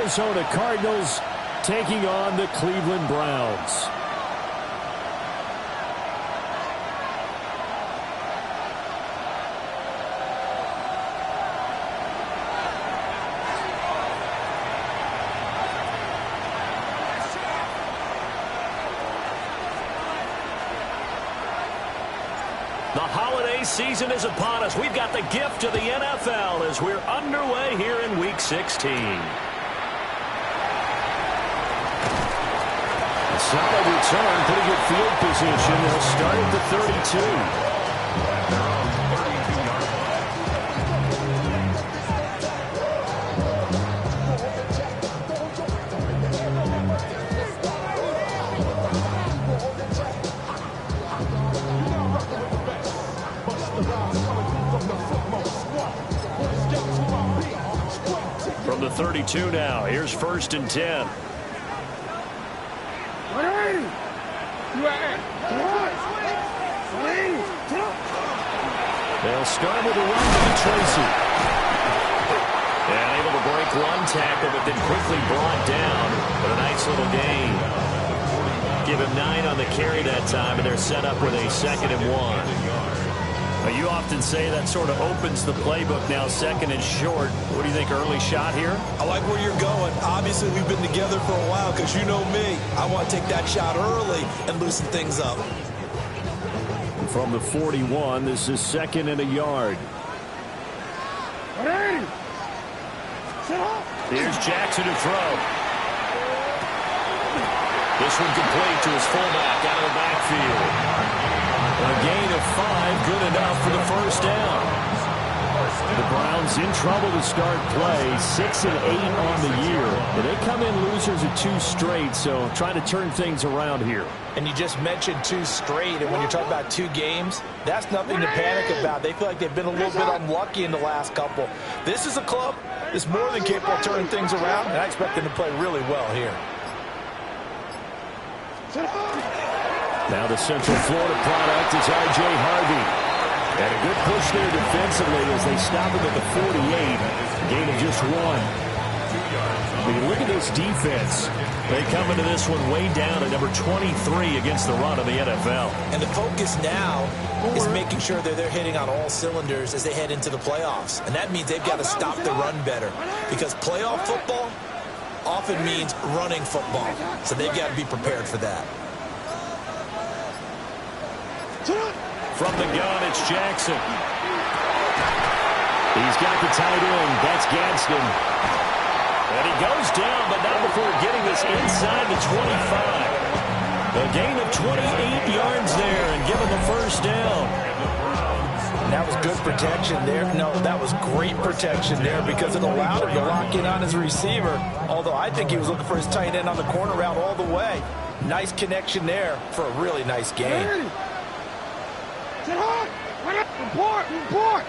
Arizona Cardinals taking on the Cleveland Browns. The holiday season is upon us. We've got the gift of the NFL as we're underway here in Week 16. A solid return, pretty good field position. They'll start at the 32. From the 32 now, here's 1st and 10. They'll start with a run by Tracy. And able to break one tackle, but then quickly brought down. But a nice little gain. Give him 9 on the carry that time, and they're set up with a 2nd and 1. You often say that sort of opens the playbook now, 2nd and short. What do you think, early shot here? I like where you're going. Obviously, we've been together for a while because you know me. I want to take that shot early and loosen things up. From the 41, this is 2nd and a yard. Here's Jackson to throw. This one complete to his fullback out of the backfield. A gain of 5, good enough for the 1st down. The Browns in trouble to start play, 6 and 8 on the year. But they come in losers of 2 straight, so trying to turn things around here. And you just mentioned 2 straight, and when you're talking about 2 games, that's nothing to panic about. They feel like they've been a little bit unlucky in the last couple. This is a club that's more than capable of turning things around, and I expect them to play really well here. Now the Central Florida product is R.J. Harvey. And a good push there defensively as they stop him at the 48. Gain of just 1. I mean, look at this defense. They come into this one way down at number 23 against the run of the NFL. And the focus now is making sure that they're hitting on all cylinders as they head into the playoffs. And that means they've got to stop the run better. Because playoff football often means running football. So they've got to be prepared for that. From the gun, it's Jackson. He's got the tight end. That's Gadsden. And he goes down, but not before getting this inside the 25. A gain of 28 yards there and give him the 1st down. And that was good protection there. No, that was great protection there because it allowed him to lock in on his receiver. Although I think he was looking for his tight end on the corner route all the way. Nice connection there for a really nice game. Report!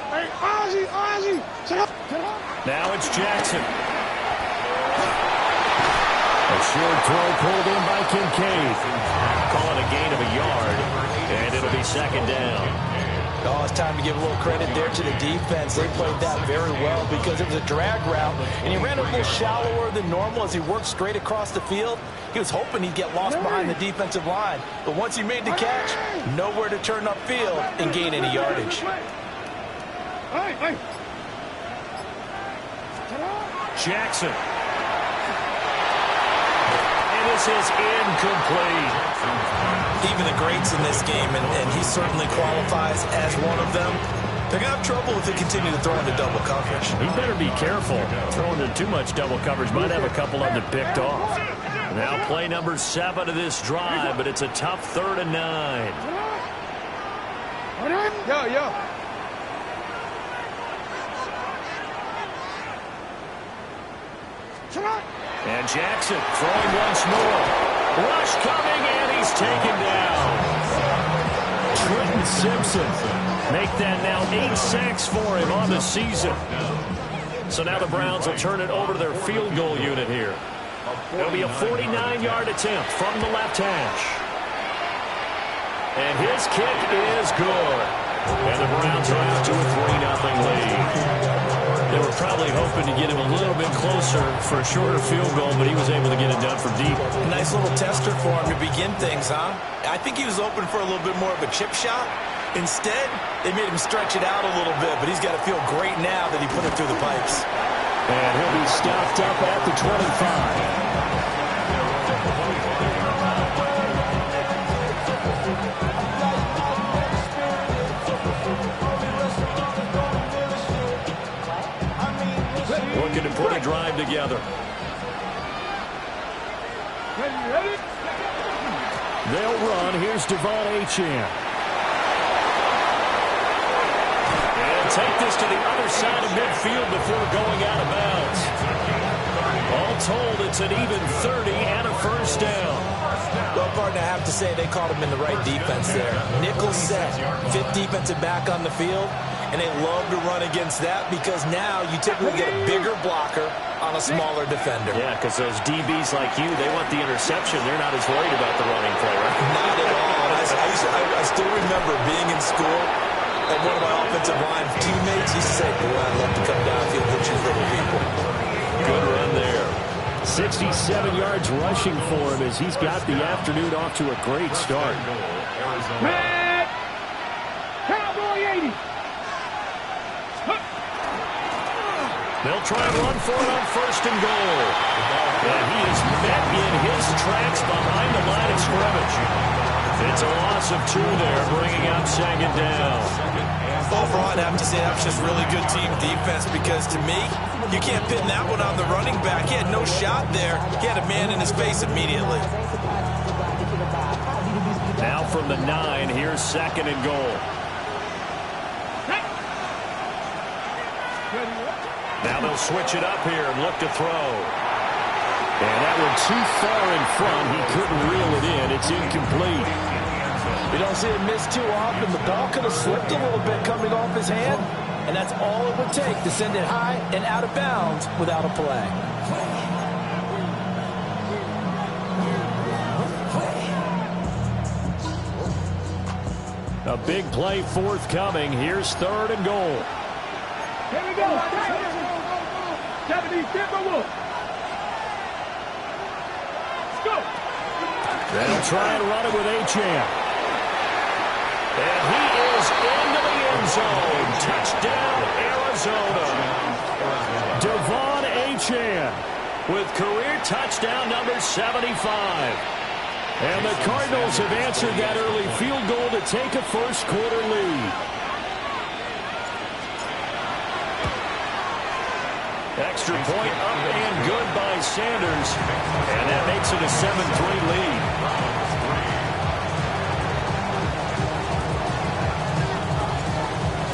Hey, Ozzy! Now it's Jackson. A short throw pulled in by Kincaid. Calling a gain of a yard, and it'll be 2nd down. Oh, it's time to give a little credit there to the defense. They played that very well because it was a drag route, and he ran a little shallower than normal as he worked straight across the field. He was hoping he'd get lost behind the defensive line, but once he made the catch, nowhere to turn upfield and gain any yardage. Jackson. And this is incomplete. Even the greats in this game, and he certainly qualifies as one of them, they're going to have trouble if they continue to throw into double coverage. He better be careful. Throwing into too much double coverage might have a couple of them picked off. Now play number 7 of this drive, but it's a tough 3rd and 9. Yo. And Jackson throwing once more. Rush coming, and he's taken down. Trenton Simpson. Make that now 8 sacks for him on the season. So now the Browns will turn it over to their field goal unit here. It'll be a 49-yard attempt from the left hash. And his kick is good. And the Browns are out to a 3-0 lead. They were probably hoping to get him a little bit closer for a shorter field goal, but he was able to get it done from deep. A nice little tester for him to begin things, huh? I think he was open for a little bit more of a chip shot. Instead, they made him stretch it out a little bit, but he's got to feel great now that he put it through the pipes. And he'll be stopped up at the 25. Looking to put a drive together. They'll run. Here's Devon Achane. And take this to the other side of midfield before going out of bounds. All told, it's an even 30 and a first down. Well, partner, I have to say they caught him in the right defense there. Nickel set, fifth defensive back on the field, and they love to run against that because now you typically get a bigger blocker on a smaller defender. Yeah, because those DBs like you, they want the interception. They're not as worried about the running play, right? Not at all. I still remember being in school, and one of my offensive line teammates used to say, boy, I'd love to come downfield with you little people. Good run there. 67 yards rushing for him as he's got the afternoon off to a great start. Man! Cowboy 80! They'll try and run for it on first and goal. And he is met in his tracks behind the line of scrimmage. It's a loss of 2 there, bringing up second down. Overall, I'd have to say that was just really good team defense because to me, you can't pin that one on the running back. He had no shot there. He had a man in his face immediately. Now from the 9, here's second and goal. Now they'll switch it up here and look to throw. And that one too far in front. He couldn't reel it in. It's incomplete. You don't see it miss too often. The ball could have slipped a little bit coming off his hand, and that's all it would take to send it high and out of bounds without a play. A big play forthcoming. Here's third and goal. Here we go. 70, Timberwolves. Let's go. They'll try and run it with Achane. And he is into the end zone. Touchdown, Arizona. Devon Achane With career touchdown number 75. And the Cardinals have answered that early field goal to take a first quarter lead. Extra point up and good by Sanders. And that makes it a 7-3 lead.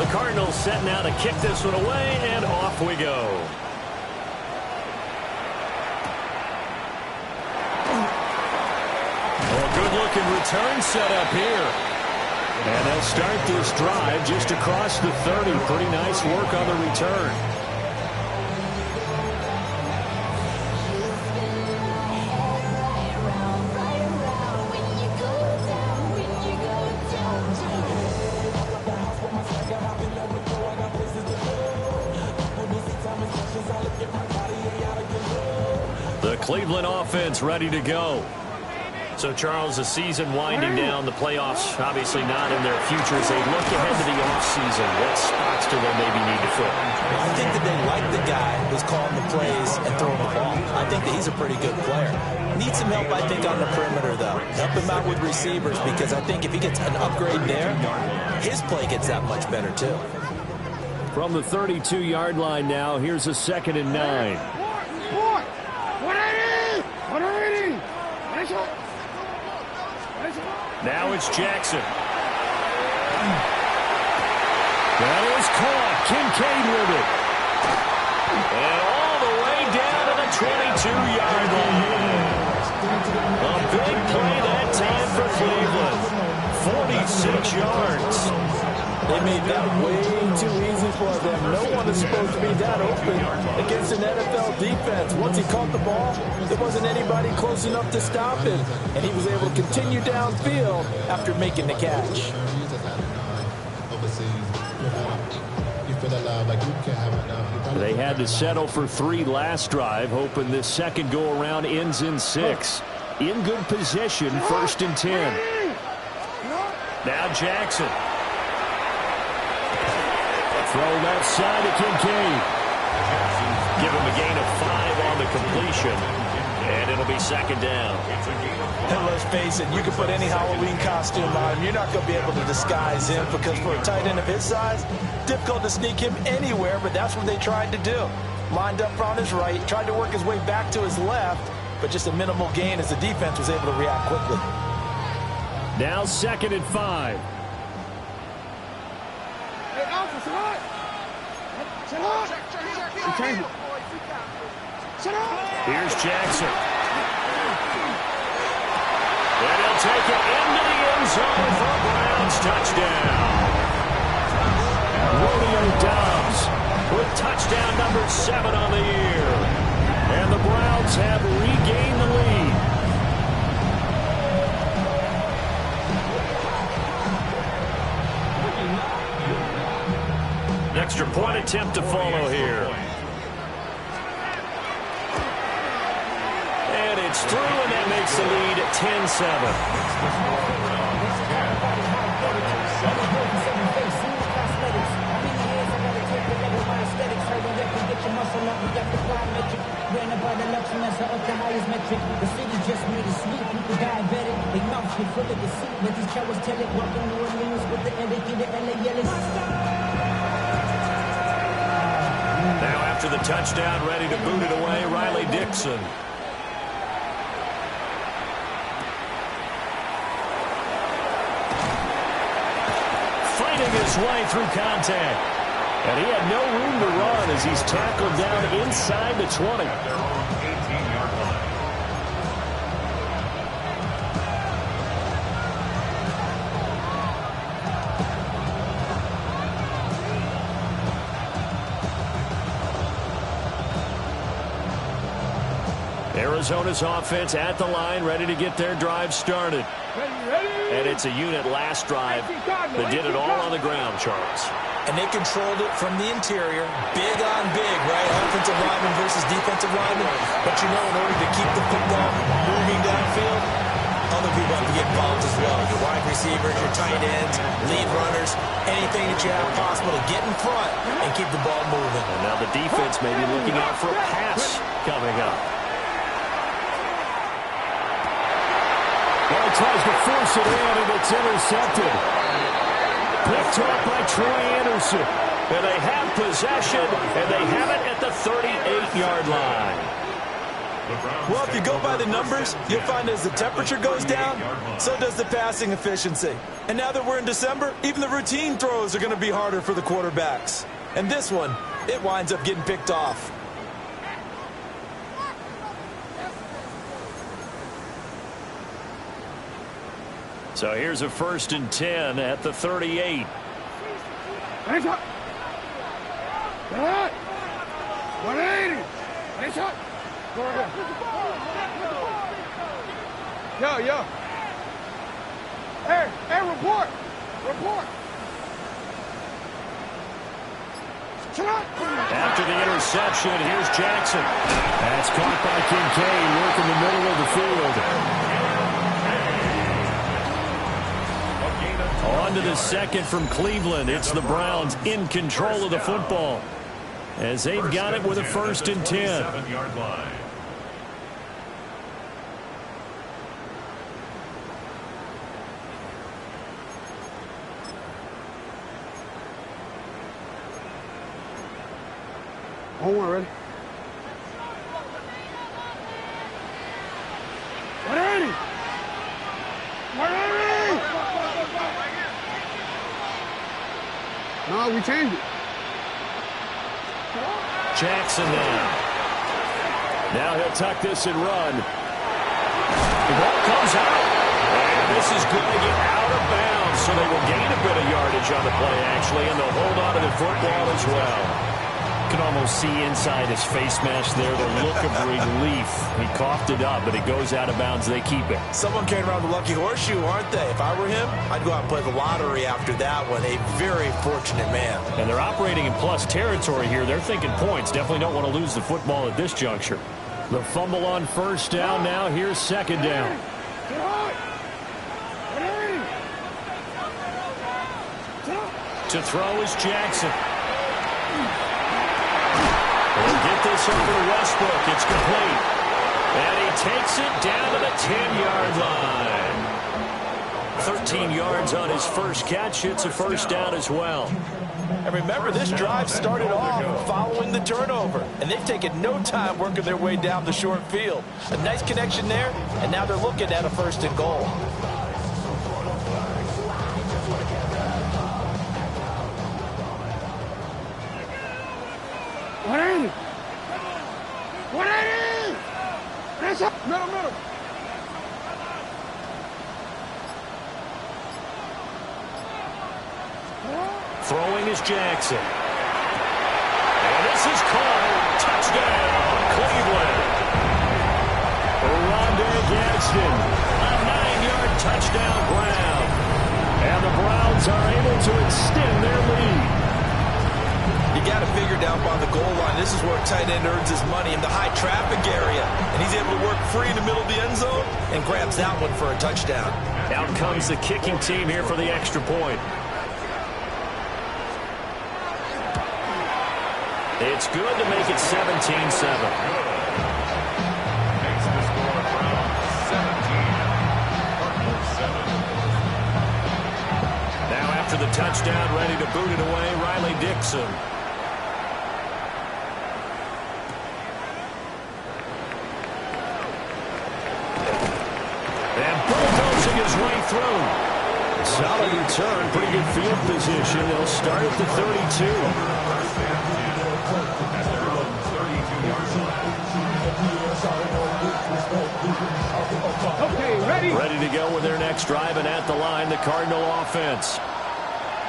The Cardinals set now to kick this one away, and off we go. A good-looking return set up here. And they'll start this drive just across the 30. Pretty nice work on the return. The Cleveland offense ready to go. So, Charles, the season winding down, the playoffs obviously not in their future. As they look ahead to the offseason, what spots do they maybe need to fill? I think that they like the guy who's calling the plays and throwing the ball. I think that he's a pretty good player. Needs some help, I think, on the perimeter, though. Help him out with receivers because I think if he gets an upgrade there, his play gets that much better, too. From the 32-yard line now, here's a 2nd and 9. 180! 180! Nice one. Now it's Jackson. That is caught. Kincaid with it. And all the way down to the 22-yard line. A big play that time for Cleveland. 46 yards. They made that way too easy for them. No one is supposed to be that open against an NFL defense. Once he caught the ball, there wasn't anybody close enough to stop him, and he was able to continue downfield after making the catch. They had to settle for 3 last drive, hoping this second go-around ends in 6. In good position, 1st and 10. Now Jackson. Throw left side to Kincaid. Give him a gain of 5 on the completion. And it'll be 2nd down. And let's face it, you can put any Halloween costume on him. You're not going to be able to disguise him because for a tight end of his size, difficult to sneak him anywhere, but that's what they tried to do. Lined up on his right, tried to work his way back to his left, but just a minimal gain as the defense was able to react quickly. Now 2nd and 5. Hey, Alpha, sit up. Sit up. Change it. Sit up. Here's Jackson. And he'll take it into the end zone for a Browns touchdown. Romeo Doubs with touchdown number 7 on the year. And the Browns have regained the lead. An extra point attempt to follow here. And it's through, and that makes the lead 10-7. The city just made it sweet. People diabetic. They mouths get full of deceit. Let these cowards tell it. Walking New Orleans with the indicator LA yelling. Now after the touchdown, ready to boot it away, Riley Dixon. Fighting his way through contact. And he had no room to run as he's tackled down inside the 20. Arizona's offense at the line, ready to get their drive started. And it's a unit last drive that did it all on the ground, Charles. And they controlled it from the interior, big on big, right? Offensive lineman versus defensive lineman. But you know, in order to keep the football moving downfield, other people have to get involved as well. Your wide receivers, your tight ends, lead runners, anything that you have possible to get in front and keep the ball moving. And now the defense may be looking out for a pass coming up. Well, he tries to force it in, and it's intercepted. Picked off by Troy Anderson. And they have possession, and they have it at the 38-yard line. Well, if you go by the numbers, you'll find as the temperature goes down, so does the passing efficiency. And now that we're in December, even the routine throws are going to be harder for the quarterbacks. And this one, it winds up getting picked off. So here's a 1st and 10 at the 38. Hands up. Good. 180. Hands up. Go ahead. Yo. Hey, report. Shut up. After the interception, here's Jackson. That's caught by Kincaid, working the middle of the field. On to the second from Cleveland. It's the Browns in control of the football as they've got it with a 1st and 10. 7-yard line. Hold on, ready? 180. 180. No, we changed it. Jackson now. Now he'll tuck this and run. The ball comes out. And this is going to get out of bounds, so they will gain a bit of yardage on the play, actually, and they'll hold on to the football as well. can almost see inside his face mask there, the look of relief. He coughed it up, but it goes out of bounds. They keep it. Someone carrying around the lucky horseshoe, aren't they? If I were him, I'd go out and play the lottery after that one. A very fortunate man. And they're operating in plus territory here. They're thinking points. Definitely don't want to lose the football at this juncture. The fumble on first down. Now here's second down. To throw is Jackson. They'll get this over to Westbrook. It's complete. And he takes it down to the 10-yard line. 13 yards on his first catch. It's a first down as well. And remember, this drive started off following the turnover. And they've taken no time working their way down the short field. A nice connection there, and now they're looking at a first and goal. Middle. Throwing is Jackson. And this is called touchdown, Cleveland. Rondé Gadsden, a 9-yard touchdown grab. And the Browns are able to extend their lead. You got to figure down by the goal line. This is where a tight end earns his money in the high traffic area. And he's able to work free in the middle of the end zone and grabs that one for a touchdown. Out comes the kicking team here for the extra point. It's good to make it 17-7. To the touchdown, ready to boot it away, Riley Dixon. And bulldozing his way through. Solid return, pretty good field position. They'll start at the 32. Okay, ready. Ready to go with their next drive, and at the line, the Cardinal offense.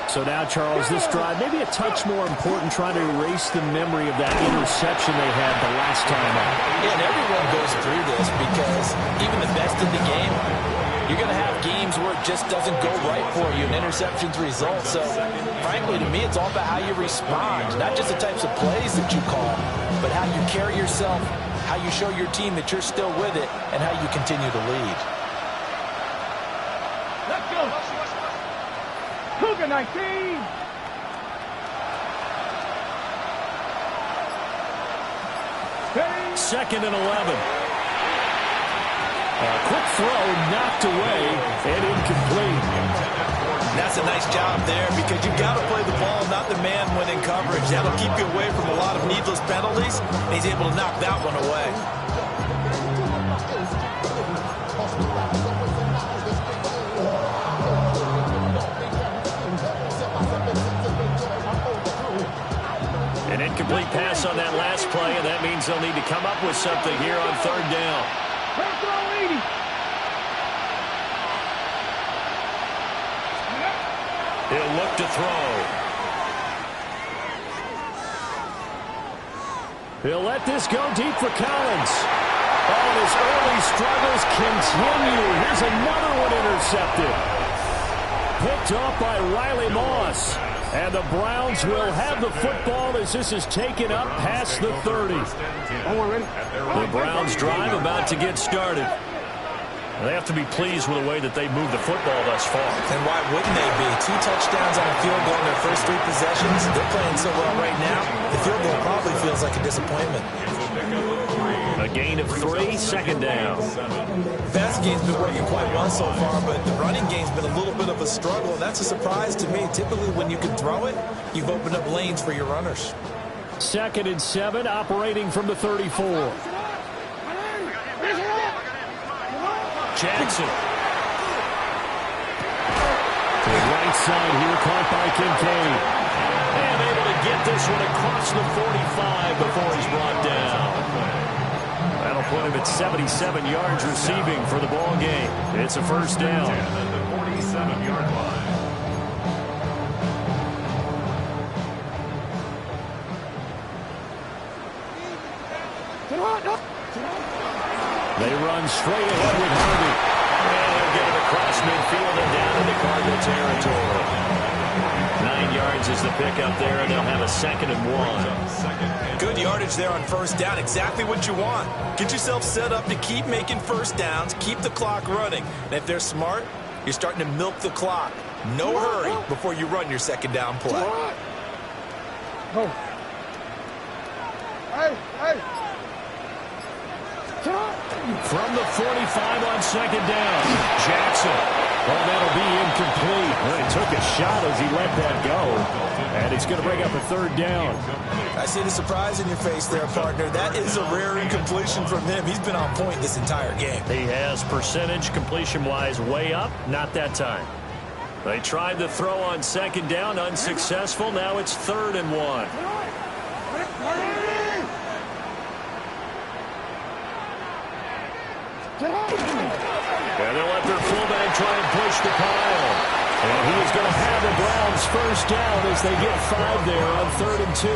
So now, Charles, this drive, maybe a touch more important, trying to erase the memory of that interception they had the last time out. Yeah, and everyone goes through this because even the best in the game, you're going to have games where it just doesn't go right for you, and interceptions result. So, frankly, to me, it's all about how you respond, not just the types of plays that you call, but how you carry yourself, how you show your team that you're still with it, and how you continue to lead. Let's go. Cougar 19. Second and 11. A quick throw knocked away and incomplete. That's a nice job there because you've got to play the ball, not the man when in coverage. That'll keep you away from a lot of needless penalties, and he's able to knock that one away. An incomplete pass on that last play, and that means they'll need to come up with something here on third down. He'll look to throw. He'll let this go deep for Collins. Oh, his early struggles continue. Here's another one intercepted. Picked off by Riley Moss. And the Browns will have the football as this is taken up past the 30. The Browns drive about to get started. They have to be pleased with the way that they moved the football thus far. And why wouldn't they be? 2 touchdowns on a field goal in their first 3 possessions. They're playing so well right now, the field goal probably feels like a disappointment. A gain of 3, second down. Pass game's been working quite well so far, but the running game's been a little bit of a struggle, and that's a surprise to me. Typically, when you can throw it, you've opened up lanes for your runners. Second and 7, operating from the 34. Jackson. To the right side here, caught by Kincaid. And able to get this one across the 45 before he's brought down. That'll put him at 77 yards receiving for the ball game. It's a first down. At the 47-yard line. They run straight ahead with Harvey. And they'll get it across midfield and down into Cardinal territory. 9 yards is the pickup there, and they'll have a 2nd and 1. Good yardage there on first down. Exactly what you want. Get yourself set up to keep making first downs, keep the clock running. And if they're smart, you're starting to milk the clock. No hurry before you run your 2nd down play. Go. Hey. From the 45 on 2nd down. Jackson. Oh, that'll be incomplete. Well, he took a shot as he let that go. And he's going to bring up a 3rd down. I see the surprise in your face there, partner. That is a rare incompletion from him. He's been on point this entire game. He has percentage completion-wise way up. Not that time. They tried the throw on 2nd down. Unsuccessful. Now it's 3rd and 1. And they'll let their fullback try and push the pile. And he is going to have the Browns first down as they get 5 there on 3rd and 2.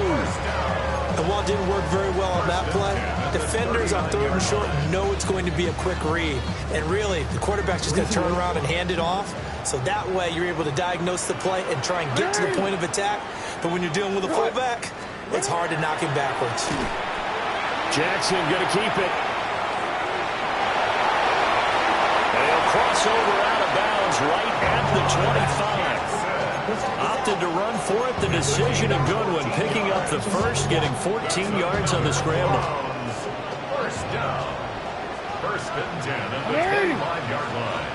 And while it didn't work very well on that play, defenders on 3rd and short know it's going to be a quick read. And really, the quarterback's just going to turn around and hand it off. So that way, you're able to diagnose the play and try and get to the point of attack. But when you're dealing with a fullback, it's hard to knock him backwards. Jackson going to keep it. Crossover out of bounds right at the 25. Opted to run for it. The decision a good one. Picking up the first, getting 14 yards on the scramble. First down. 1st and 10 at the 25-yard line.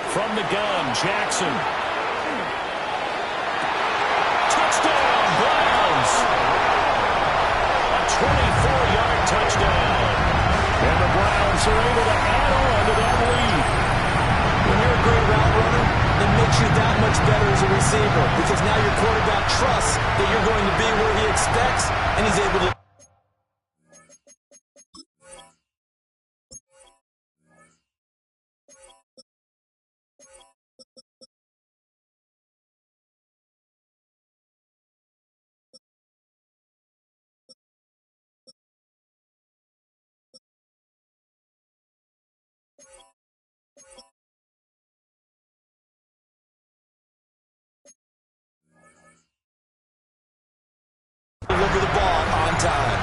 From the gun, Jackson. Touchdown, Browns. A 24-yard touchdown. And the Browns are able to add on to that lead. When you're a great route runner, it makes you that much better as a receiver because now your quarterback trusts that you're going to be where he expects, and he's able to. Deliver the ball on time.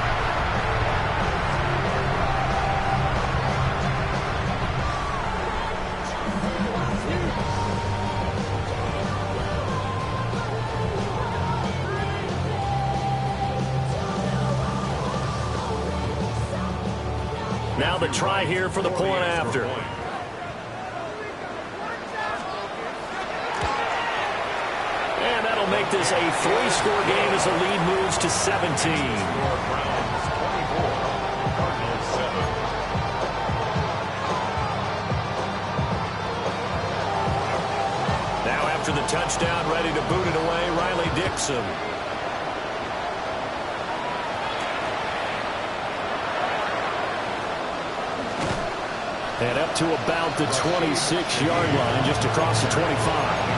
Now the try here for the point after. And that'll make this a 3-score game as the lead moves to 17. Now after the touchdown, ready to boot it away, Riley Dixon. And up to about the 26-yard line, just across the 25.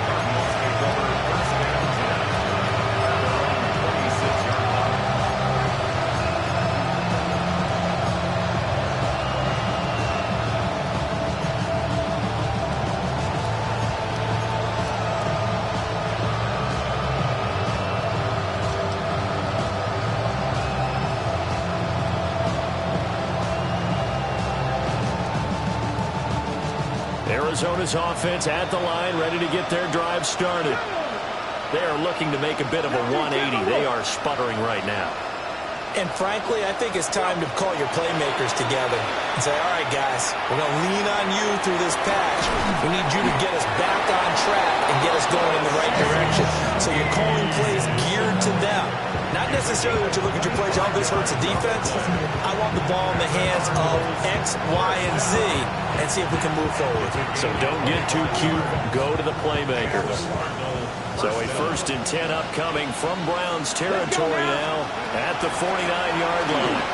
Arizona's offense at the line, ready to get their drive started. They are looking to make a bit of a 180. They are sputtering right now. And frankly, I think it's time to call your playmakers together and say, all right, guys, we're going to lean on you through this patch. We need you to get us back on track and get us going in the right direction. So you're calling plays geared to them. Not necessarily when you look at your plays, oh, this hurts the defense. I want the ball in the hands of X, Y, and Z and see if we can move forward. So don't get too cute. Go to the playmakers. So a 1st and 10 upcoming from Browns territory now at the 49-yard line.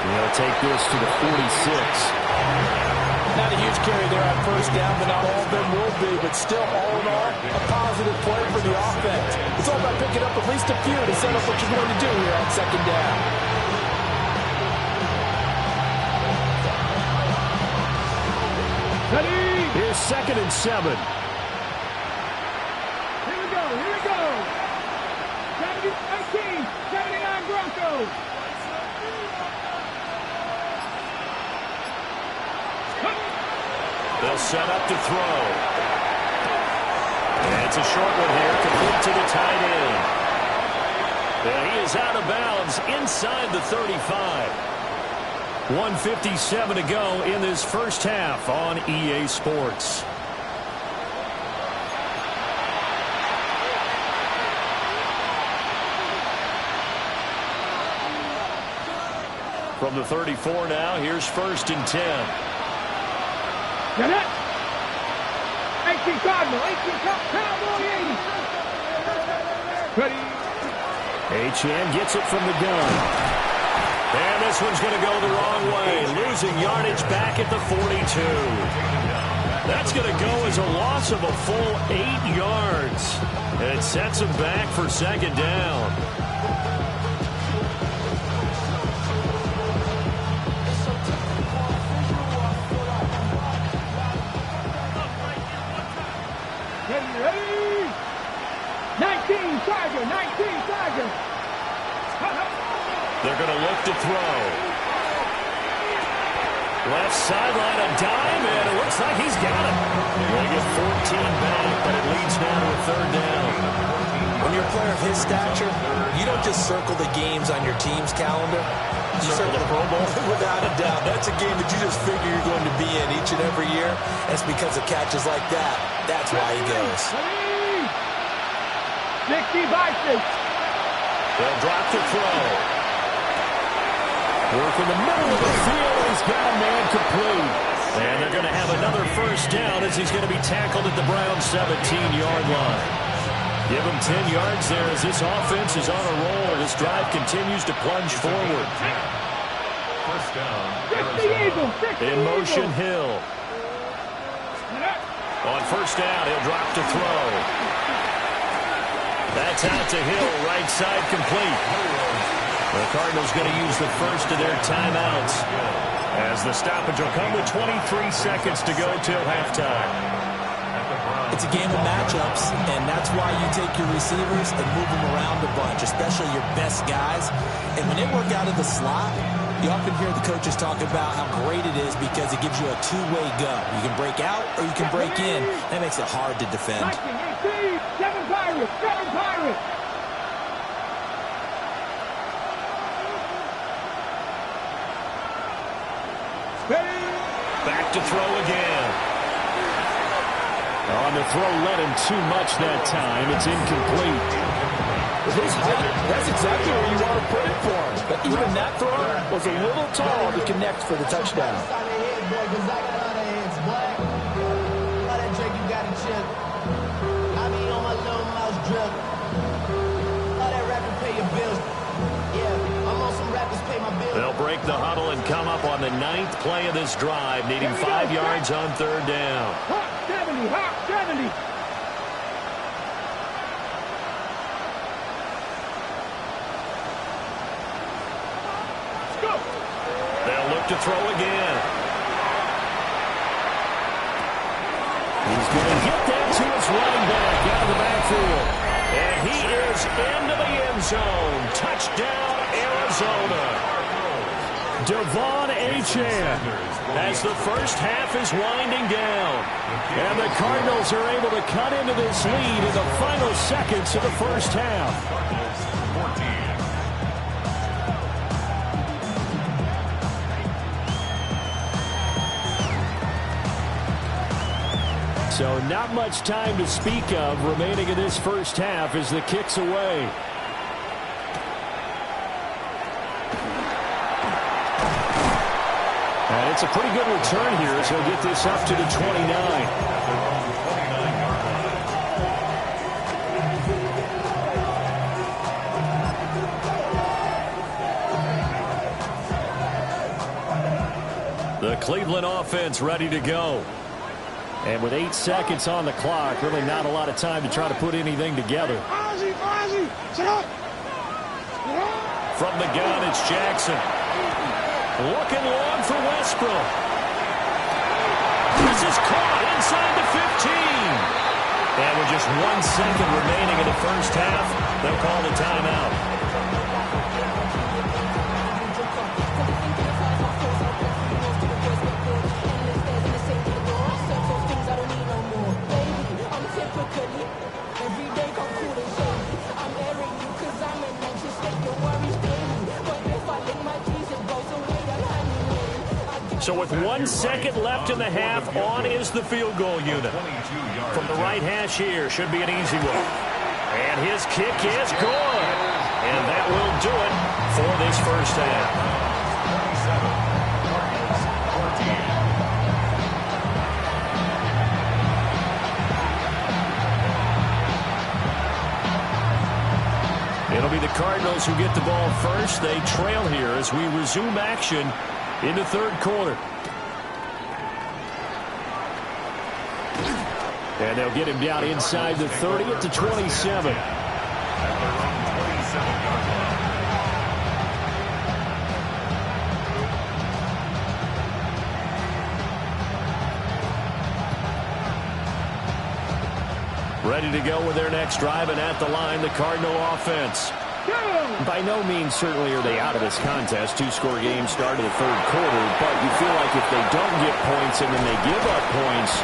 They'll take this to the 46. Not a huge carry there on first down, but not all of them will be. But still, all in all, a positive play for the offense. It's all about picking up at least a few to set up what you're going to do here on second down. Here's 2nd and 7. Here we go. 19, 79 Broncos. They'll set up to throw. And it's a short one here, complete to the tight end. And he is out of bounds inside the 35. 1:57 to go in this first half on EA Sports. From the 34 now, here's 1st and 10. Get it. 18 Cardinal. 18 Cowboy 80. Ready. Achane gets it from the gun. And this one's going to go the wrong way, losing yardage back at the 42. That's going to go as a loss of a full 8 yards. And it sets him back for 2nd down. Ready. 19 Tiger. 19 Tiger. They're going to look to throw. Left sideline, a dime, and it looks like he's got it. Going to get 14 back, but it leads now to a 3rd down. When you're a player of his stature, you don't just circle the games on your team's calendar. You circle the Pro Bowl. Without a doubt. That's a game that you just figure you're going to be in each and every year. And it's because of catches like that. That's why he goes. 60 Vikings. They'll drop to throw. Work in the middle of the field. He's got a man complete. And they're going to have another 1st down as he's going to be tackled at the Browns' 17-yard line. Give him 10 yards there as this offense is on a roll. This drive continues to plunge forward. 1st down. 60 Eagles. 60 In motion, Hill. On 1st down, he'll drop to throw. That's out to Hill, right side complete. The Cardinals going to use the first of their timeouts as the stoppage will come with 23 seconds to go till halftime. It's a game of matchups, and that's why you take your receivers and move them around a bunch, especially your best guys. And when they work out of the slot, you often hear the coaches talk about how great it is because it gives you a two-way go. You can break out or you can break in. That makes it hard to defend. 7 Pirates. 7 Pirates. Back to throw again. On the throw, led him too much that time. It's incomplete. With his height, that's exactly where you want to put it for him. But even that throw was a little tall to connect for the touchdown. They'll break the huddle and come up on the 9th play of this drive, needing 5 yards on 3rd down. Hot 70. Hot 70. They'll look to throw again. He's going to get that to his running back out of the backfield. And he is into the end zone. Touchdown, Arizona. Devon Achane As the first half is winding down. And the Cardinals are able to cut into this lead in the final seconds of the first half. So not much time to speak of remaining in this first half as the kick's away. And it's a pretty good return here as he'll get this up to the 29. The Cleveland offense ready to go. And with 8 seconds on the clock, really not a lot of time to try to put anything together. From the gun, it's Jackson. Looking long for Westbrook. This is caught inside the 15. And with just 1 second remaining in the first half, they'll call the timeout. So with 1 second left in the half, on is the field goal unit. From the right hash here, should be an easy one. And his kick is good. And that will do it for this first half. It'll be the Cardinals who get the ball first. They trail here as we resume action in the third quarter. And they'll get him down inside the 30 at the 27. Ready to go with their next drive, and at the line, the Cardinal offense. By no means certainly are they out of this contest. 2-score game start of the third quarter, but you feel like if they don't get points and then they give up points,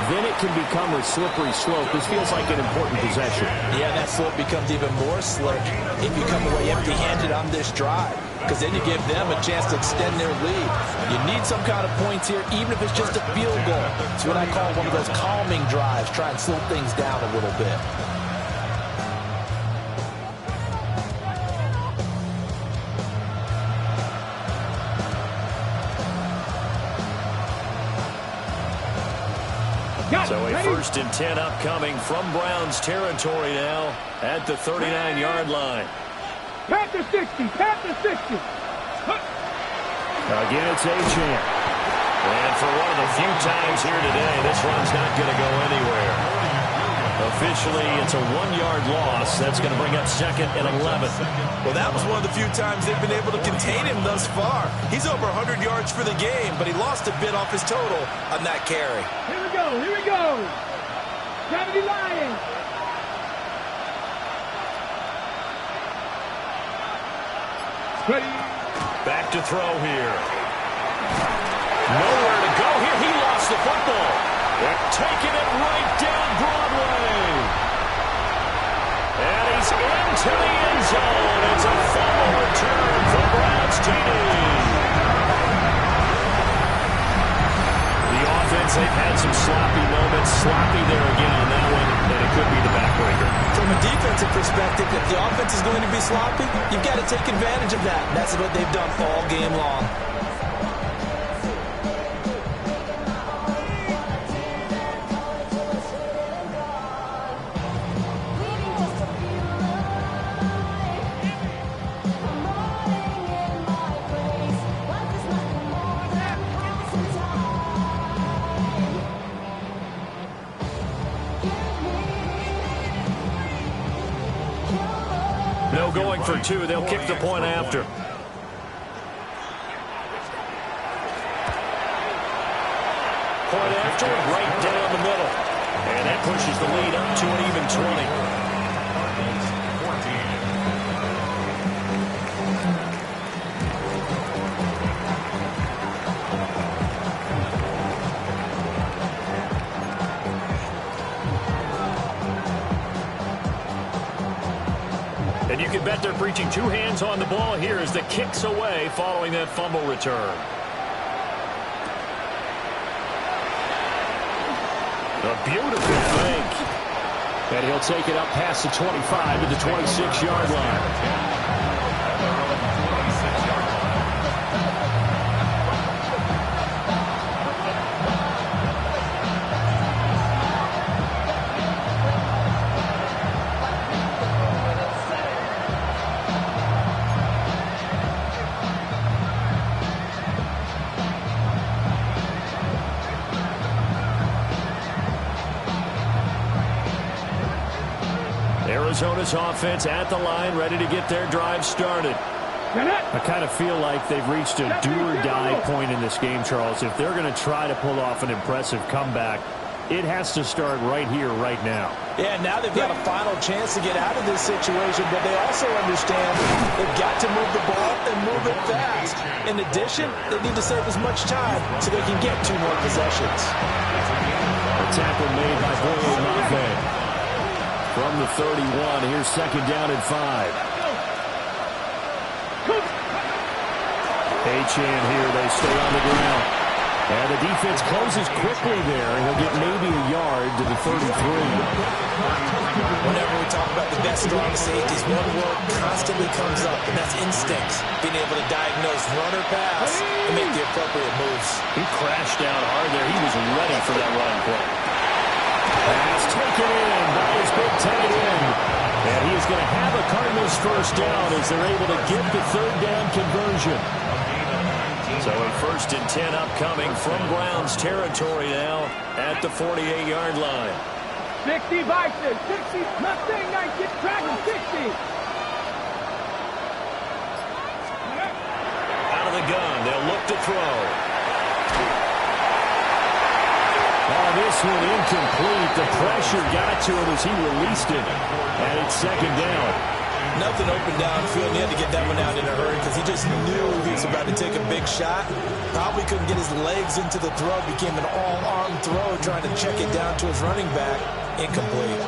then it can become a slippery slope. This feels like an important possession. Yeah, that slope becomes even more slick if you come away empty-handed on this drive, because then you give them a chance to extend their lead. You need some kind of points here, even if it's just a field goal. It's what I call one of those calming drives. Try and slow things down a little bit. So a 1st and 10 upcoming from Browns territory now at the 39-yard line. Panther 60, Panther 60. Again, it's Achane. And for one of the few times here today, this run's not going to go anywhere. Officially, it's a 1-yard loss. That's going to bring up 2nd and 11. Well, that was one of the few times they've been able to contain him thus far. He's over 100 yards for the game, but he lost a bit off his total on that carry. Here we go, here we go. Gravity Lions. Ready. Back to throw here. Nowhere to go here. He lost the football. They're taking it right down Broadway. And he's into the end zone. It's a fumble return for Browns TD. The offense, they've had some sloppy moments. Sloppy there again on that one, and it could be the backbreaker. From a defensive perspective, if the offense is going to be sloppy, you've got to take advantage of that. That's what they've done all game long. No going for 2. They'll kick the point after. Point after, right down the middle. And that pushes the lead up to an even 20. And you can bet they're preaching 2 hands on the ball here as the kick's away following that fumble return. A beautiful fake. And he'll take it up past the 25 to the 26-yard line. Arizona's offense at the line, ready to get their drive started. I kind of feel like they've reached a do-or-die point in this game, Charles. If they're going to try to pull off an impressive comeback, it has to start right here, right now. Yeah, now they've got a final chance to get out of this situation, but they also understand they've got to move the ball and move it fast. In addition, they need to save as much time so they can get 2 more possessions. A tackle made by Boye Mafe. From the 31, here's second down and 5. Achane here, they stay on the ground. And the defense closes quickly there, and he'll get maybe a yard to the 33. Whenever we talk about the best strong safeties, one word constantly comes up, and that's instincts. Being able to diagnose run or pass and make the appropriate moves. He crashed down hard there. He was ready for that run play. Pass taken in by his big tight end. And he is going to have a Cardinals first down as they're able to get the third down conversion. So a 1st and 10 upcoming from Browns territory now at the 48-yard line. 60 Vikings, 60 Mustang 19, Dragon 60. Out of the gun, they'll look to throw. Oh, this one incomplete. The pressure got to him as he released it. And it's second down. Nothing open downfield. He had to get that one out in a hurry because he just knew he was about to take a big shot. Probably couldn't get his legs into the throw. Became an all-arm throw trying to check it down to his running back. Incomplete.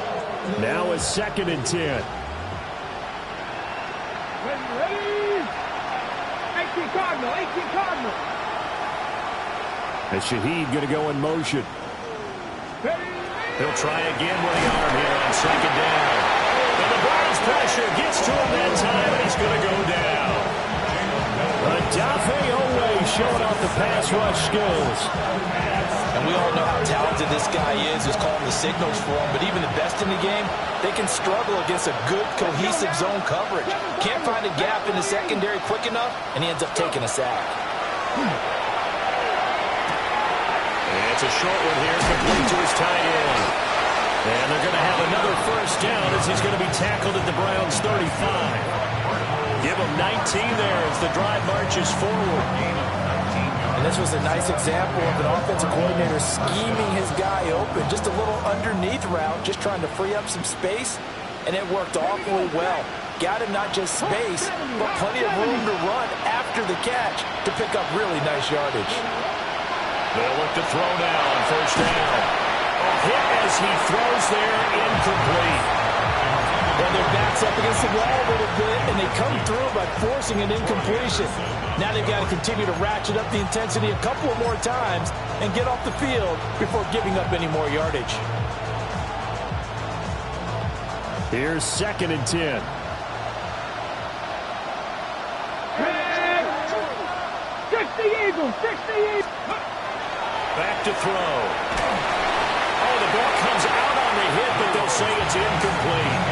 Now a 2nd and 10. Ready? 18 Cardinal, 18 Cardinal. And Shaheed going to go in motion. He'll try again with the arm here on second down. And the Browns pressure gets to him that time, and he's going to go down. Owe showing off the pass rush skills. And we all know how talented this guy is, who's calling the signals for him. But even the best in the game, they can struggle against a good, cohesive zone coverage. Can't find a gap in the secondary quick enough, and he ends up taking a sack. And it's a short one here, complete to his tight end. And they're going to have another first down as he's going to be tackled at the Browns' 35. Give him 19 there as the drive marches forward. And this was a nice example of an offensive coordinator scheming his guy open. Just a little underneath route, just trying to free up some space, and it worked awfully well. Got him not just space, but plenty of room to run after the catch to pick up really nice yardage. They'll look to throw now on first down. Hit as he throws there, incomplete. Well, their back's up against the wall a little bit, and they come through by forcing an incompletion. Now they've got to continue to ratchet up the intensity a couple of more times and get off the field before giving up any more yardage. Here's 2nd and 10. Back to throw. Oh, the ball comes out on the hit, but they'll say it's incomplete.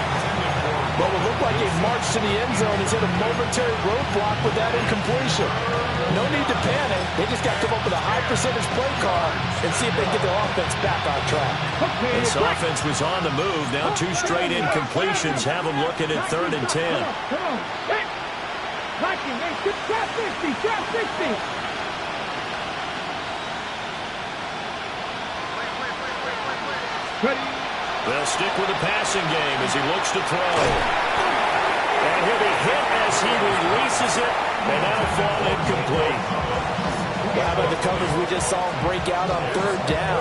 What would look like a march to the end zone is hit a momentary roadblock with that incompletion. No need to panic. They just got to come up with a high percentage play call and see if they can get their offense back on track. This offense was on the move. Now 2 straight incompletions have them looking at 3rd and 10. Viking, trap 50, trap 50. They'll stick with the passing game as he looks to throw. And he'll be hit as he releases it, and that'll fall incomplete. Well, how about the coverage we just saw him break out on 3rd down?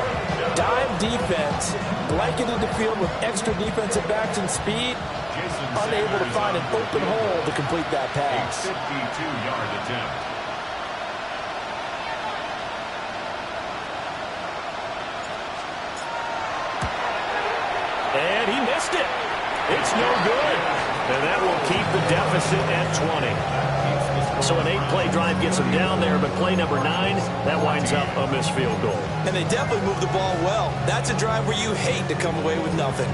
Dime defense, blanketed the field with extra defensive backs and speed, unable to find an open hole to complete that pass. 52-yard attempt. And he missed it. It's no good. And that will keep the deficit at 20. So an 8-play drive gets them down there, but play number 9, that winds up a missed field goal. And they definitely moved the ball well. That's a drive where you hate to come away with nothing.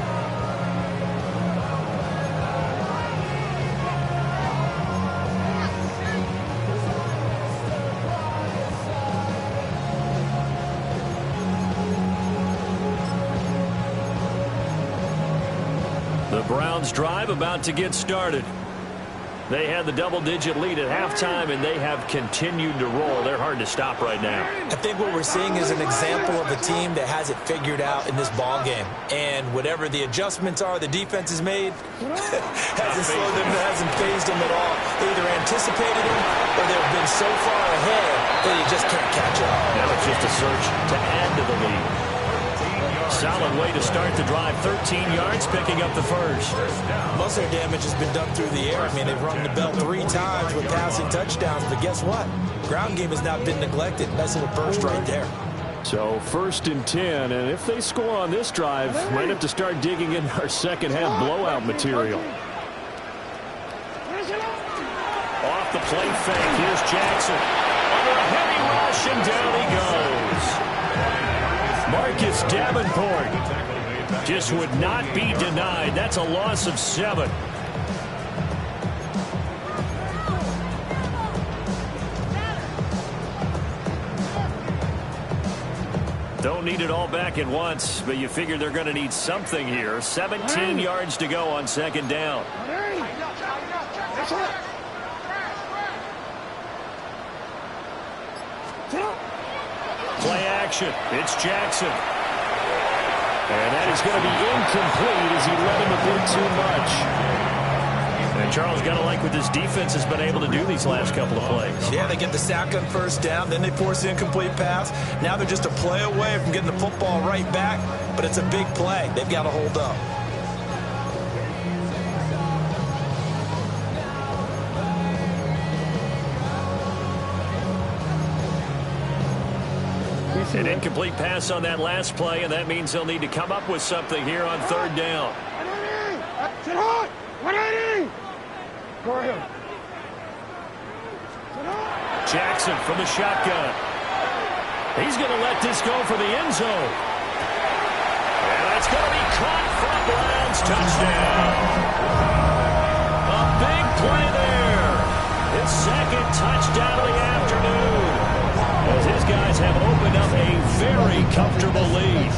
The Browns Browns drive about to get started. They had the double-digit lead at halftime, and they have continued to roll. They're hard to stop right now. I think what we're seeing is an example of a team that has it figured out in this ball game. And whatever the adjustments are the defense has made hasn't slowed them, hasn't phased them at all. They either anticipated them or they've been so far ahead that you just can't catch up. Now it's just a search to add to the lead. Solid way to start the drive. 13 yards, picking up the first. Most of their damage has been done through the air. I mean, they've rung the bell 3 times with passing touchdowns, but guess what? Ground game has not been neglected. Nice little burst right there. So 1st and 10, and if they score on this drive, might have to start digging in our second half blowout material. Off the play fake, here's Jackson. Under a heavy rush, and down he goes. Marcus Davenport just would not be denied. That's a loss of 7. Don't need it all back at once, but you figure they're going to need something here. 17 yards to go on 2nd down. Play action. It's Jackson. And that is going to be incomplete as he led him a bit too much. And Charles, got to like what this defense has been able to do these last couple of plays. Yeah, they get the sack on 1st down, then they force the incomplete pass. Now they're just a play away from getting the football right back, but it's a big play. They've got to hold up. An incomplete pass on that last play, and that means they'll need to come up with something here on 3rd down. Sit hard! 180! Go ahead. Jackson from the shotgun. He's going to let this go for the end zone. And that's going to be caught for a Browns touchdown. A big play there. His 2nd touchdown of the afternoon. As his guys have opened up a very comfortable lead.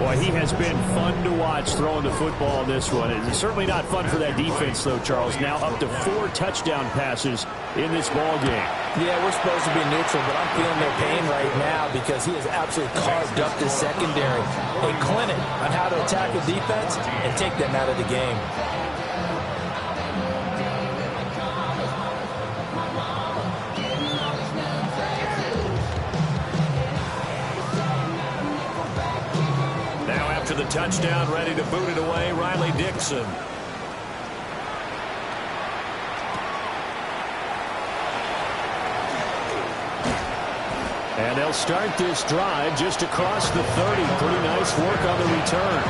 Boy, he has been fun to watch throwing the football in this one. It's certainly not fun for that defense, though, Charles. Now up to 4 touchdown passes in this ball game. Yeah, we're supposed to be neutral, but I'm feeling their pain right now because he has absolutely carved up the secondary. A clinic on how to attack the defense and take them out of the game. The touchdown, ready to boot it away, Riley Dixon. And they'll start this drive just across the 30. Pretty nice work on the return.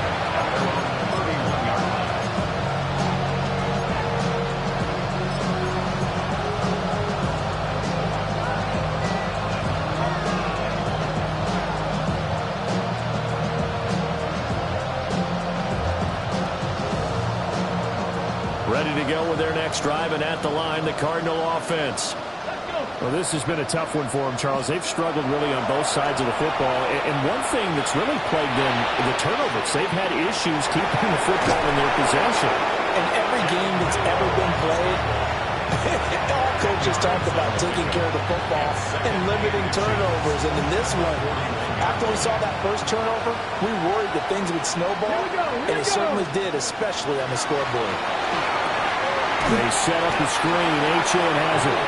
Ready to go with their next drive, and at the line, the Cardinal offense. Well, this has been a tough one for them, Charles. They've struggled really on both sides of the football. And one thing that's really plagued them, the turnovers. They've had issues keeping the football in their possession. In every game that's ever been played, all coaches talk about taking care of the football and limiting turnovers. And in this one, after we saw that first turnover, we worried that things would snowball, and it certainly did, especially on the scoreboard. They set up the screen. H.N. has it.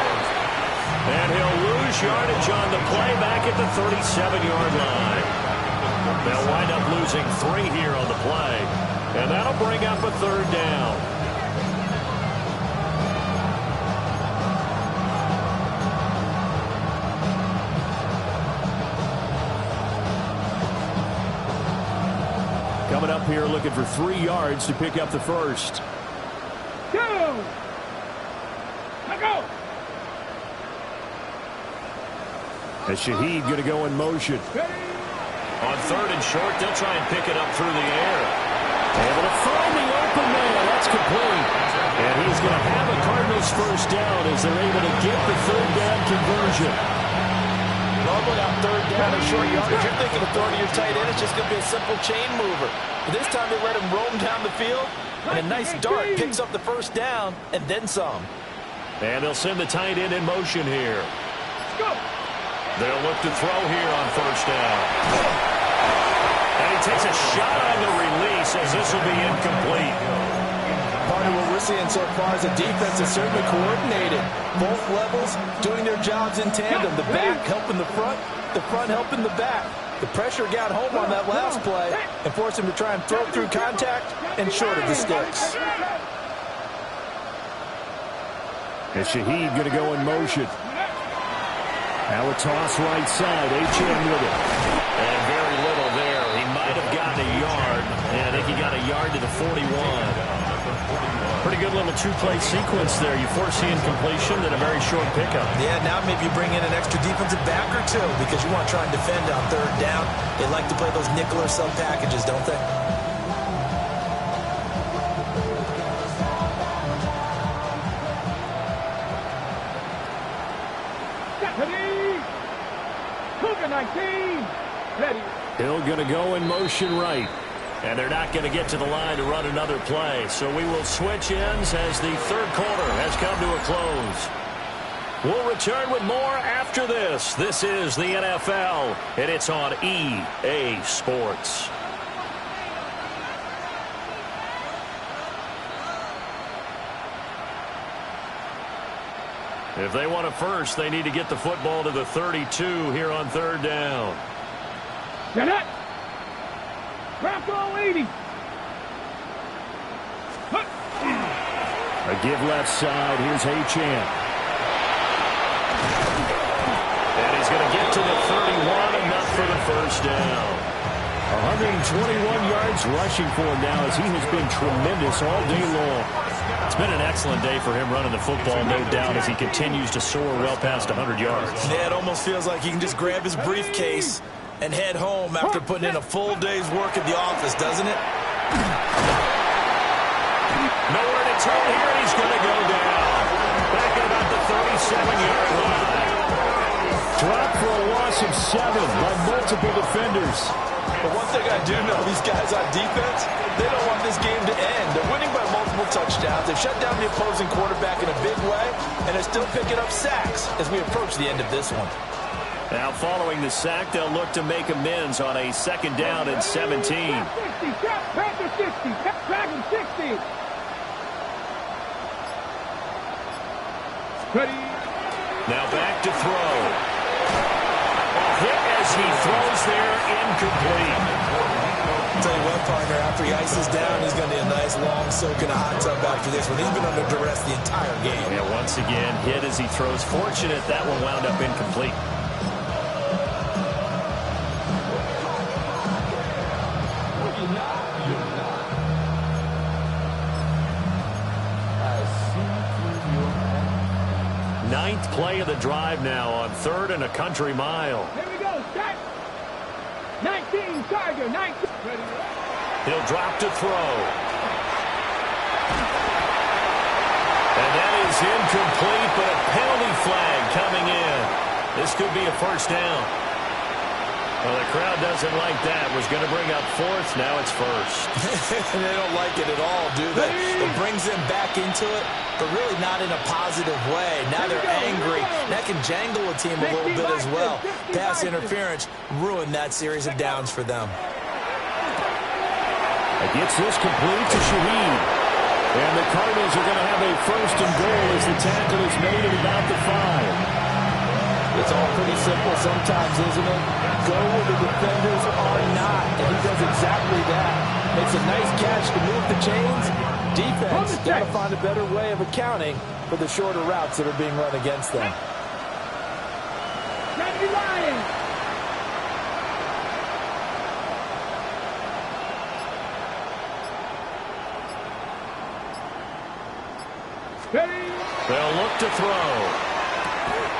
And he'll lose yardage on the play back at the 37-yard line. They'll wind up losing 3 here on the play. And that'll bring up a 3rd down. Coming up here looking for 3 yards to pick up the first. Go! Go! As Shaheed going to go in motion. On 3rd and short, they'll try and pick it up through the air. Able to find the open man. That's complete. And he's going to have a Cardinals first down as they're able to get the 3rd down conversion. Normally on 3rd down and short yardage, you're thinking of throwing to your tight end. It's just going to be a simple chain mover. But this time they let him roam down the field, And a nice dart picks up the first down and then some. And they'll send the tight end in motion here. Let's go. They'll look to throw here on first down. And he takes a shot on the release as this will be incomplete. Part of what we're seeing so far is the defense is certainly coordinated. Both levels doing their jobs in tandem. The back helping the front helping the back. The pressure got home on that last play and forced him to try and throw through contact and short of the sticks. And Shaheed going to go in motion. Now a toss right side. H.M. with it. And very little there. He might have gotten a yard. And I think he got a yard to the 41. Pretty good little two-play sequence there. You foresee incompletion and a very short pickup. Yeah, now maybe you bring in an extra defensive back or two because you want to try and defend on third down. They like to play those nickel or sub packages, don't they? Hill going to go in motion right. And they're not going to get to the line to run another play. So we will switch ends as the third quarter has come to a close. We'll return with more after this. This is the NFL, and it's on EA Sports. If they want a first, they need to get the football to the 32 here on third down. Get it. Bronco 80. A give left side. Here's H.M. And he's going to get to the 31, enough for the first down. 121 yards rushing for him now as he has been tremendous all day long. It's been an excellent day for him running the football, no doubt, as he continues to soar well past 100 yards. Yeah, it almost feels like he can just grab his briefcase and head home after putting in a full day's work at the office, doesn't it? Nowhere to turn here, and he's going to go down. Back at about the 37-yard line. Dropped for a loss of 7 by multiple defenders. But one thing I do know, these guys on defense, they don't want this game to end. They're winning by multiple touchdowns. They've shut down the opposing quarterback in a big way, and they're still picking up sacks as we approach the end of this one. Now following the sack, they'll look to make amends on a second down and 17. 60, back to 60, back to 60. Ready. Now back to throw. A hit as he throws there, incomplete. I'll tell you what, partner, after he ices down, he's going to need a nice long soak in a hot tub after this one. He's been under duress the entire game. Yeah, once again, hit as he throws. Fortunate that one wound up incomplete. Ninth play of the drive now on third and a country mile. Here we go, start. 19, Tiger, 19. Ready. He'll drop to throw. And that is incomplete, but a penalty flag coming in. This could be a first down. Well, the crowd doesn't like that. Was going to bring up fourth. Now it's first. They don't like it at all, do they? It brings them back into it, but really not in a positive way. Now they're angry. That can jangle a team a little bit as well. Pass interference ruined that series of downs for them. Gets this complete to Shaheed. And the Cardinals are going to have a first and goal as the tackle is made at about the 5. It's all pretty simple sometimes, isn't it? Go where the defenders are not, and he does exactly that. Makes a nice catch to move the chains. Defense got to find a better way of accounting for the shorter routes that are being run against them. They'll look to throw.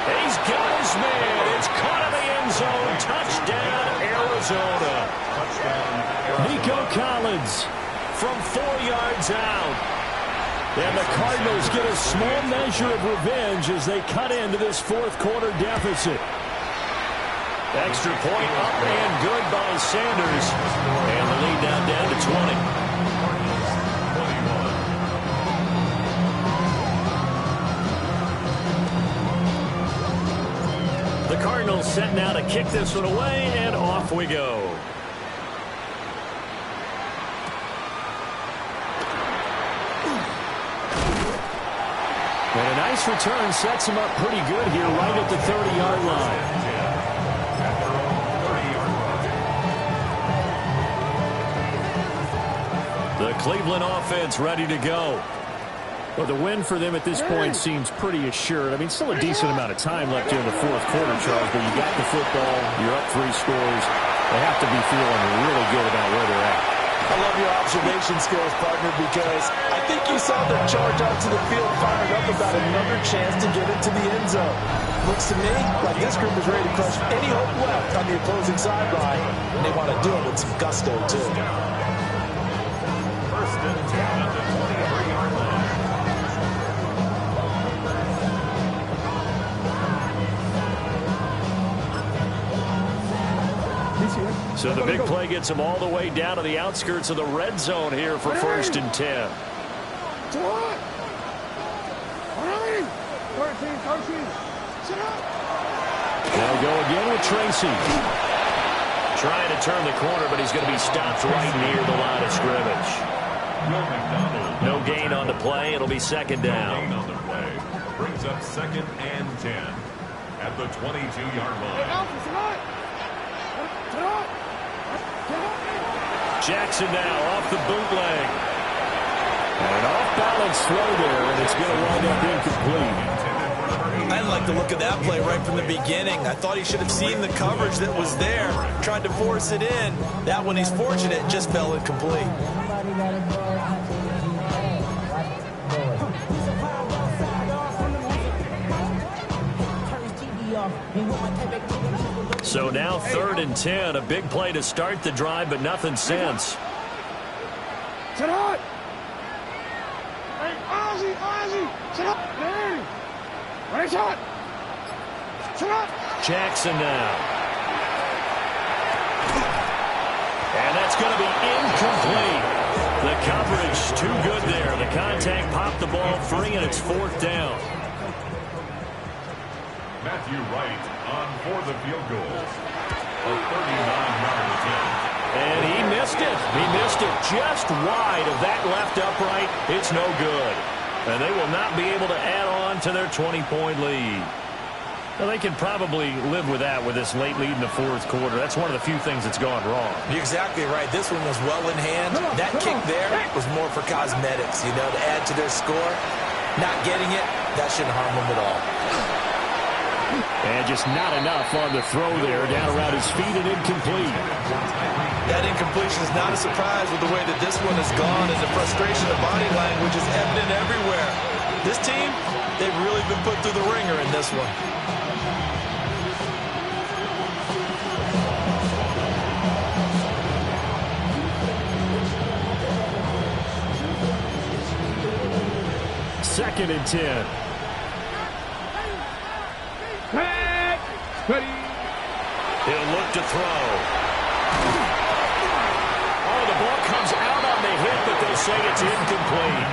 He's got his man. It's caught in the end zone. Touchdown, Arizona. Nico Collins from 4 yards out. And the Cardinals get a small measure of revenge as they cut into this fourth quarter deficit. Extra point up and good by Sanders. And the lead down to 20. The Cardinals set now to kick this one away, and off we go. And a nice return sets him up pretty good here right at the 30-yard line. The Cleveland offense ready to go. Well, the win for them at this point seems pretty assured. I mean, still a decent amount of time left here in the fourth quarter, Charles, but you got the football, you're up 3 scores. They have to be feeling really good about where they're at. I love your observation skills, partner, because I think you saw them charge out to the field fired up about another chance to get into the end zone. Looks to me like this group is ready to crush any hope left on the opposing sideline, and they want to do it with some gusto, too. First and 10 at the 23-yard line. So the big play gets them all the way down to the outskirts of the red zone here for first and 10. They'll go again with Tracy. Trying to turn the corner, but he's going to be stopped right near the line of scrimmage. No gain on the play. It'll be second down. No gain on the play. Brings up second and 10 at the 22-yard line. Jackson now off the bootleg. And an off-balance throw there, and it's going to wind up incomplete. I didn't like the look of that play right from the beginning. I thought he should have seen the coverage that was there, tried to force it in. That one, he's fortunate, just fell incomplete. So now third and 10, a big play to start the drive, but nothing since. Sit up! Hey, Ozzy! Sit up! There! Right shot! Sit up! Jackson now. And that's going to be incomplete. The coverage too good there. The contact popped the ball free, and it's fourth down. Matthew Wright on for the field goal. A 39-yard attempt. And he missed it. He missed it just wide of that left upright. It's no good. And they will not be able to add on to their 20-point lead. Well, they can probably live with that with this late lead in the fourth quarter. That's one of the few things that's gone wrong. You're exactly right. This one was well in hand. That kick there was more for cosmetics, to add to their score. Not getting it, that shouldn't harm them at all. And just not enough on the throw there, down around his feet and incomplete. That incompletion is not a surprise with the way that this one has gone, and the frustration of body language is evident everywhere. This team, they've really been put through the ringer in this one. Second and 10. Ready. He'll look to throw. Oh, the ball comes out on the hit, but they'll say it's incomplete.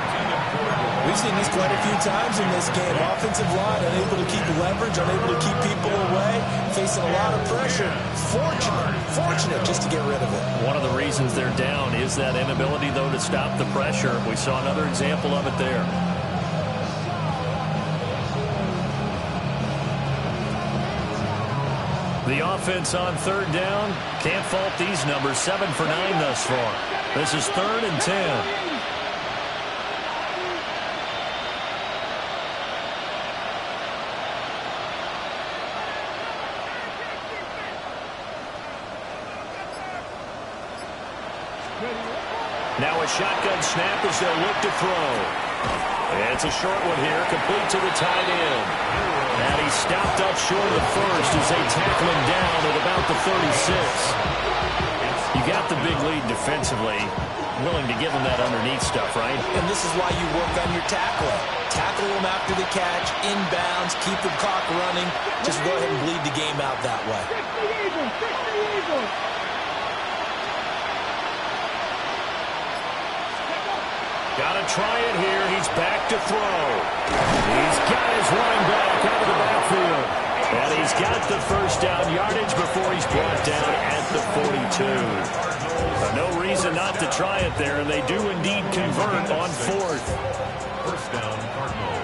We've seen this quite a few times in this game. Offensive line unable to keep leverage, unable to keep people away, facing a lot of pressure. Fortunate just to get rid of it. One of the reasons they're down is that inability, though, to stop the pressure. We saw another example of it there. The offense on third down. Can't fault these numbers. 7 for 9 thus far. This is third and 10. Now a shotgun snap as they'll look to throw. It's a short one here, complete to the tight end. And he's stopped up short of the first as they tackle him down at about the 36. You got the big lead defensively. Willing to give him that underneath stuff, right? And this is why you work on your tackling. Tackle them after the catch, inbounds, keep the clock running. Just go ahead and bleed the game out that way. Got to try it here. He's back to throw. He's got his running back out of the backfield. And he's got the first down yardage before he's brought down at the 42. No reason not to try it there, and they do indeed convert on fourth. First down, Cardinals.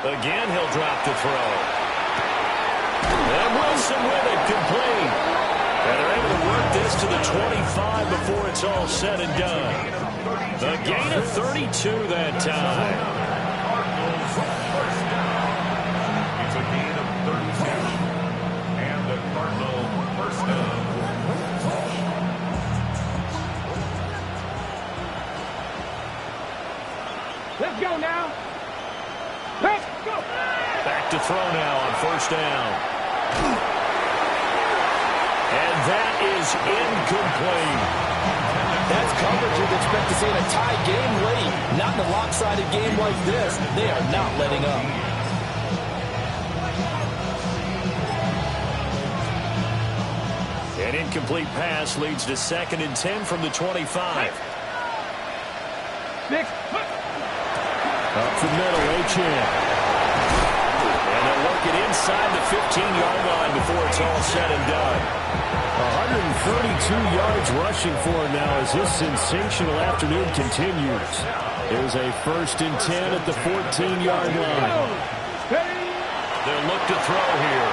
Again, he'll drop the throw. And Wilson with it, complete. And they're able to work this to the 25 before it's all said and done. The gain of 32 that time. Cardinals first down. It's a gain of 32. And the Cardinal first down. Let's go now. Let's go. Back to throw now on first down. And that is incomplete. That's coverage you'd expect to see in a tie game late. Not in a lopsided game like this. They are not letting up. An incomplete pass leads to 2nd and 10 from the 25. Six. Up the middle, H.N. And they'll work it inside the 15-yard line before it's all said and done. 132 yards rushing for him now as this sensational afternoon continues. There's a 1st and 10 at the 14-yard line. They'll look to throw here.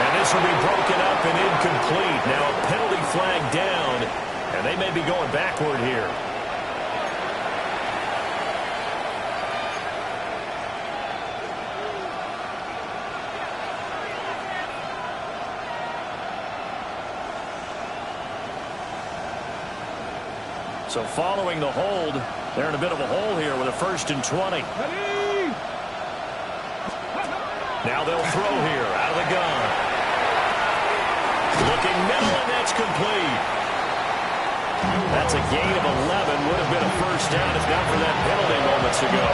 And this will be broken up and incomplete. Now a penalty flag down, and they may be going backward here. So following the hold, they're in a bit of a hole here with a 1st and 20. Now they'll throw here out of the gun. Looking middle, and that's complete. That's a gain of 11. Would have been a first down if not for that penalty moments ago.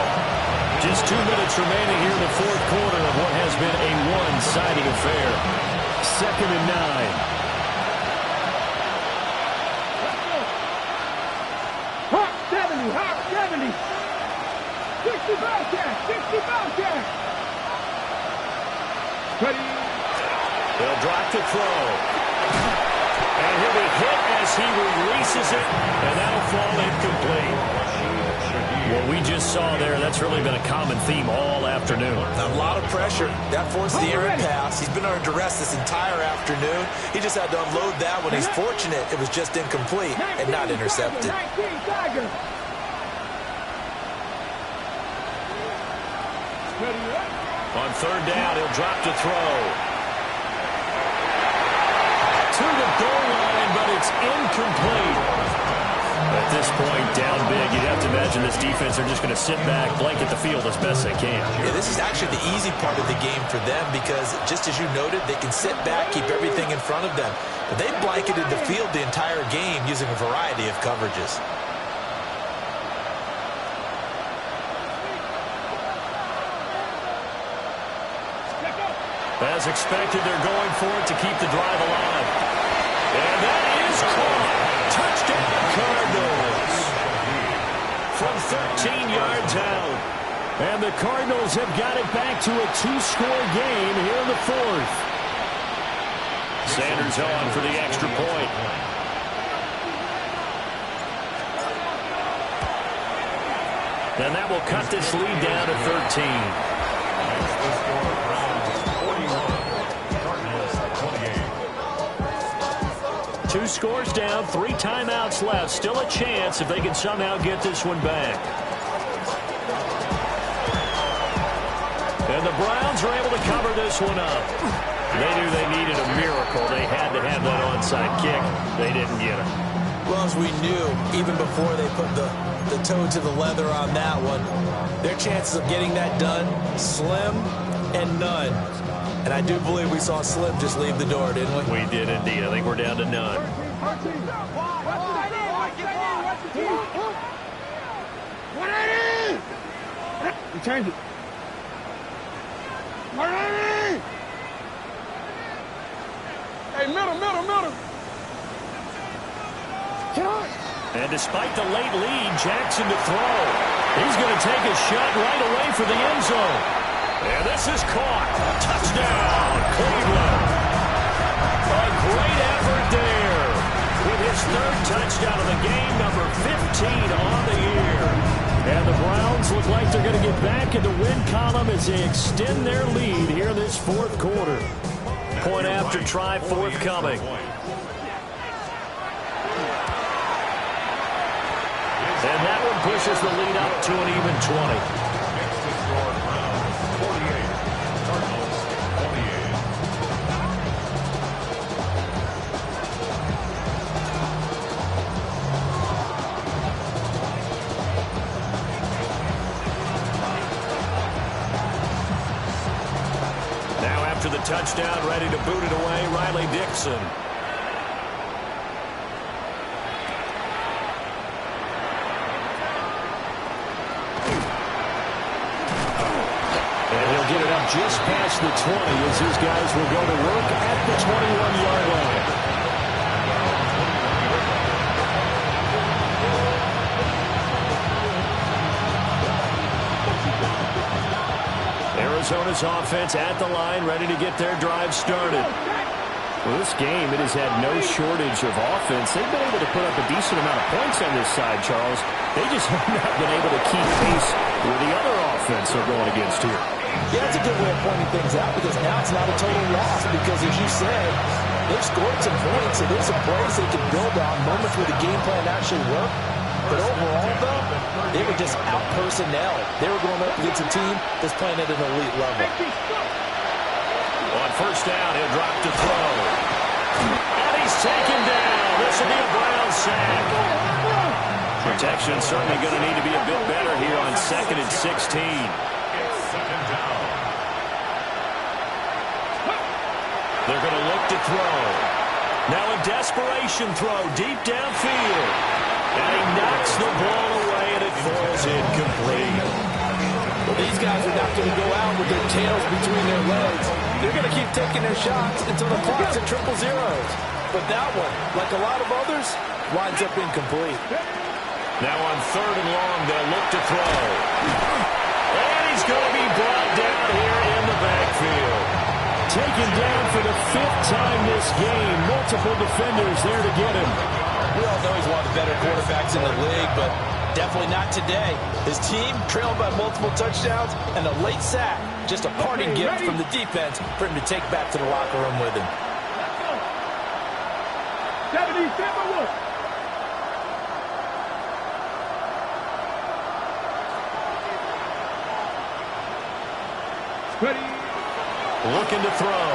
Just 2 minutes remaining here in the 4th quarter of what has been a one-sided affair. 2nd and 9. Hot 70. 60 Bobcat. 60 Bobcat. Ready. They'll drop the throw. And he'll be hit as he releases it, and that'll fall incomplete. What we just saw there, that's really been a common theme all afternoon. A lot of pressure. That forced the errant pass. He's been under duress this entire afternoon. He just had to unload that one. He's fortunate it was just incomplete and not intercepted. On 3rd down, he'll drop to throw. To the goal line, but it's incomplete. At this point, down big, you'd have to imagine this defense are just going to sit back, blanket the field as best they can. Yeah, this is actually the easy part of the game for them because, just as you noted, they can sit back, keep everything in front of them. But they blanketed the field the entire game using a variety of coverages. As expected, they're going for it to keep the drive alive. And that is caught. Touchdown, Cardinals. From 13 yards out. And the Cardinals have got it back to a 2-score game here in the 4th. Sanders on for the extra point. And that will cut this lead down to 13. 2 scores down, 3 timeouts left. Still a chance if they can somehow get this one back. And the Browns are able to cover this one up. They knew they needed a miracle. They had to have that onside kick. They didn't get it. Well, as we knew, even before they put the toe to the leather on that one, their chances of getting that done, slim and none. And I do believe we saw Slim just leave the door, didn't we? We did indeed. I think we're down to none. Change it. Hey, middle. And despite the late lead, Jackson to throw. He's going to take a shot right away for the end zone. And this is caught. Touchdown, Cleveland. A great effort there. With his third touchdown of the game, number 15 on the year. And the Browns look like they're going to get back in the win column as they extend their lead here in this fourth quarter. Point after try forthcoming. And that one pushes the lead up to an even 20. Next to score, Browns 48, Cardinals 28. Now after the touchdown, ready to boot it away, Riley Dixon. Just past the 20 as these guys will go to work at the 21-yard line. Arizona's offense at the line, ready to get their drive started. Well, this game, it has had no shortage of offense. They've been able to put up a decent amount of points on this side, Charles. They just have not been able to keep pace with the other offense they're going against here. Yeah, that's a good way of pointing things out because now it's not a total loss because, as you said, they've scored some points, and there's some plays they can build on, moments where the game plan actually worked. But overall, though, they were just out-personnel. They were going up against a team that's playing at an elite level. On first down, he'll drop to throw. And he's taken down. This will be a Brown sack. Protection certainly going to need to be a bit better here on 2nd and 16. They're going to look to throw. Now a desperation throw deep downfield. And he knocks the ball away, and it falls incomplete. Well, these guys are not going to go out with their tails between their legs. They're going to keep taking their shots until the clock's at triple zeros. But that one, like a lot of others, winds up incomplete. Now on 3rd and long, they'll look to throw. And he's going to be brought down here in the backfield. Taken down for the 5th time this game. Multiple defenders there to get him. We all know he's one of the better quarterbacks in the league, but definitely not today. His team trailed by multiple touchdowns and a late sack. Just a parting gift from the defense for him to take back to the locker room with him. 77-1. Ready. Looking to throw.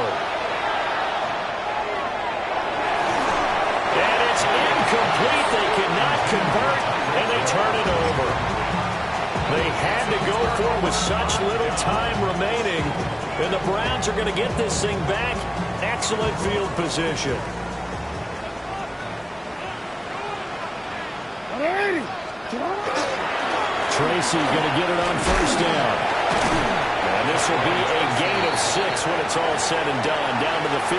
And it's incomplete. They cannot convert, and they turn it over. They had to go for it with such little time remaining, and the Browns are going to get this thing back. Excellent field position. Tracy going to get it on first down. And this will be a gain of 6 when it's all said and done, down to the 50.